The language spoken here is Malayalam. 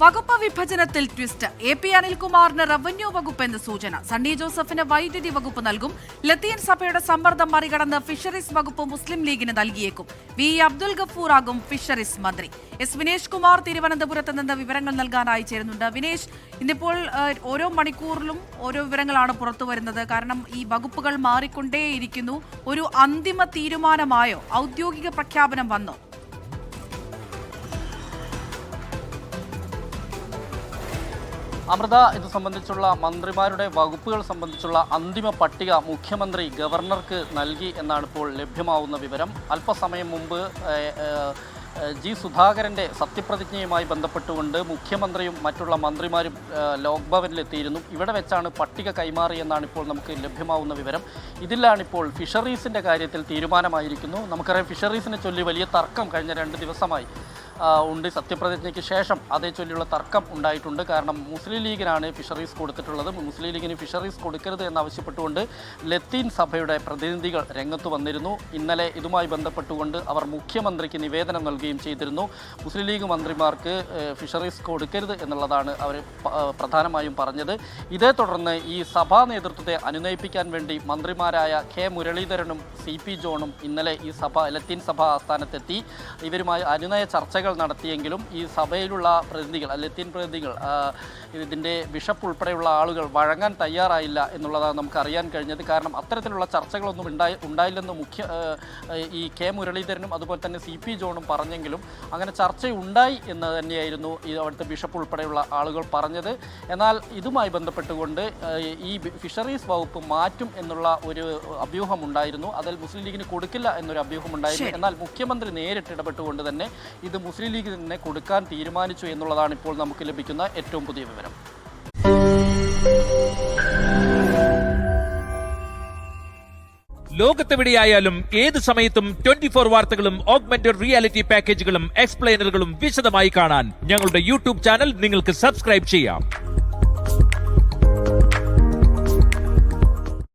വകുപ്പ് വിഭജനത്തിൽ ട്വിസ്റ്റ്. എ.പി. അനിൽകുമാറിന് റവന്യൂ വകുപ്പ് എന്ന് സൂചന. സണ്ണി ജോസഫിന് വൈദ്യുതി വകുപ്പ് നൽകും. ലത്തീൻ സഭയുടെ സമ്മർദ്ദം മറികടന്ന് ഫിഷറീസ് വകുപ്പ് മുസ്ലിം ലീഗിന് നൽകിയേക്കും. വി അബ്ദുൽ ഗഫൂർ ആകും ഫിഷറീസ് മന്ത്രി. എസ് വിനേഷ് കുമാർ തിരുവനന്തപുരത്ത് നിന്ന് വിവരങ്ങൾ നൽകാനായി ചേരുന്നുണ്ട്. വിനേഷ്, ഇന്നിപ്പോൾ ഓരോ മണിക്കൂറിലും ഓരോ വിവരങ്ങളാണ് പുറത്തു വരുന്നത്. കാരണം ഈ വകുപ്പുകൾ മാറിക്കൊണ്ടേയിരിക്കുന്നു. ഒരു അന്തിമ തീരുമാനമായോ? ഔദ്യോഗിക പ്രഖ്യാപനം വന്നോ? അമൃത, ഇത് സംബന്ധിച്ചുള്ള മന്ത്രിമാരുടെ വകുപ്പുകൾ സംബന്ധിച്ചുള്ള അന്തിമ പട്ടിക മുഖ്യമന്ത്രി ഗവർണർക്ക് നൽകി എന്നാണ് ഇപ്പോൾ ലഭ്യമാവുന്ന വിവരം. അല്പസമയം മുമ്പ് ജി സുധാകരൻ്റെ സത്യപ്രതിജ്ഞയുമായി ബന്ധപ്പെട്ടുകൊണ്ട് മുഖ്യമന്ത്രിയും മറ്റുള്ള മന്ത്രിമാരും ലോക്ഭവനിലെത്തിയിരുന്നു. ഇവിടെ വെച്ചാണ് പട്ടിക കൈമാറിയെന്നാണ് ഇപ്പോൾ നമുക്ക് ലഭ്യമാവുന്ന വിവരം. ഇതിലാണിപ്പോൾ ഫിഷറീസിൻ്റെ കാര്യത്തിൽ തീരുമാനമായിരിക്കുന്നു. നമുക്കറിയാം, ഫിഷറീസിനെ ചൊല്ലി വലിയ തർക്കം കഴിഞ്ഞ 2 ദിവസമായി ഉണ്ട്. സത്യപ്രതിജ്ഞയ്ക്ക് ശേഷം അതേ ചൊല്ലിയുള്ള തർക്കം ഉണ്ടായിട്ടുണ്ട്. കാരണം മുസ്ലിം ലീഗിനാണ് ഫിഷറീസ് കൊടുത്തിട്ടുള്ളത്. മുസ്ലിം ലീഗിന് ഫിഷറീസ് കൊടുക്കരുത് എന്നാവശ്യപ്പെട്ടുകൊണ്ട് ലത്തീൻ സഭയുടെ പ്രതിനിധികൾ രംഗത്ത് വന്നിരുന്നു. ഇന്നലെ ഇതുമായി ബന്ധപ്പെട്ടുകൊണ്ട് അവർ മുഖ്യമന്ത്രിക്ക് നിവേദനം നൽകുകയും ചെയ്തിരുന്നു. മുസ്ലിം ലീഗ് മന്ത്രിമാർക്ക് ഫിഷറീസ് കൊടുക്കരുത് എന്നുള്ളതാണ് അവർ പ്രധാനമായും പറഞ്ഞത്. ഇതേ തുടർന്ന് ഈ സഭാ നേതൃത്വത്തെ അനുനയിപ്പിക്കാൻ വേണ്ടി മന്ത്രിമാരായ കെ മുരളീധരനും CP ജോണും ഇന്നലെ ഈ ലത്തീൻ സഭ ആസ്ഥാനത്തെത്തി ഇവരുമായി അനുനയ ചർച്ചകൾ നടത്തിയെങ്കിലും ഈ സഭയിലുള്ള പ്രതിനിധികൾ, ലത്തീൻ പ്രതിനിധികൾ, ഇതിൻ്റെ ബിഷപ്പ് ഉൾപ്പെടെയുള്ള ആളുകൾ വഴങ്ങാൻ തയ്യാറായില്ല എന്നുള്ളതാണ് നമുക്ക് അറിയാൻ കഴിഞ്ഞത്. കാരണം അത്തരത്തിലുള്ള ചർച്ചകളൊന്നും ഉണ്ടായില്ലെന്ന് ഈ കെ മുരളീധരനും അതുപോലെ തന്നെ CP ജോണും പറഞ്ഞെങ്കിലും അങ്ങനെ ചർച്ചയുണ്ടായി എന്ന് തന്നെയായിരുന്നു ഈ അവിടുത്തെ ബിഷപ്പ് ഉൾപ്പെടെയുള്ള ആളുകൾ പറഞ്ഞത്. എന്നാൽ ഇതുമായി ബന്ധപ്പെട്ടുകൊണ്ട് ഈ ഫിഷറീസ് വകുപ്പ് മാറ്റും എന്നുള്ള ഒരു അഭ്യൂഹമുണ്ടായിരുന്നു. അതിൽ മുസ്ലിം ലീഗിന് കൊടുക്കില്ല എന്നൊരു അഭ്യൂഹമുണ്ടായിരുന്നു. എന്നാൽ മുഖ്യമന്ത്രി നേരിട്ട് ഇടപെട്ടുകൊണ്ട് തന്നെ ഇത് മുസ്ലിം ലീഗിന് തന്നെ കൊടുക്കാൻ തീരുമാനിച്ചു എന്നുള്ളതാണ് ഇപ്പോൾ നമുക്ക് ലഭിക്കുന്ന ഏറ്റവും പുതിയ വിവരം. ലോകത്തെവിടെയായാലും ഏത് സമയത്തും 24 വാർത്തകളും ഓഗ്മെന്റഡ് റിയാലിറ്റി പാക്കേജുകളും എക്സ്പ്ലെയിനറുകളും വിശദമായി കാണാൻ ഞങ്ങളുടെ YouTube ചാനൽ നിങ്ങൾക്ക് സബ്സ്ക്രൈബ് ചെയ്യാം.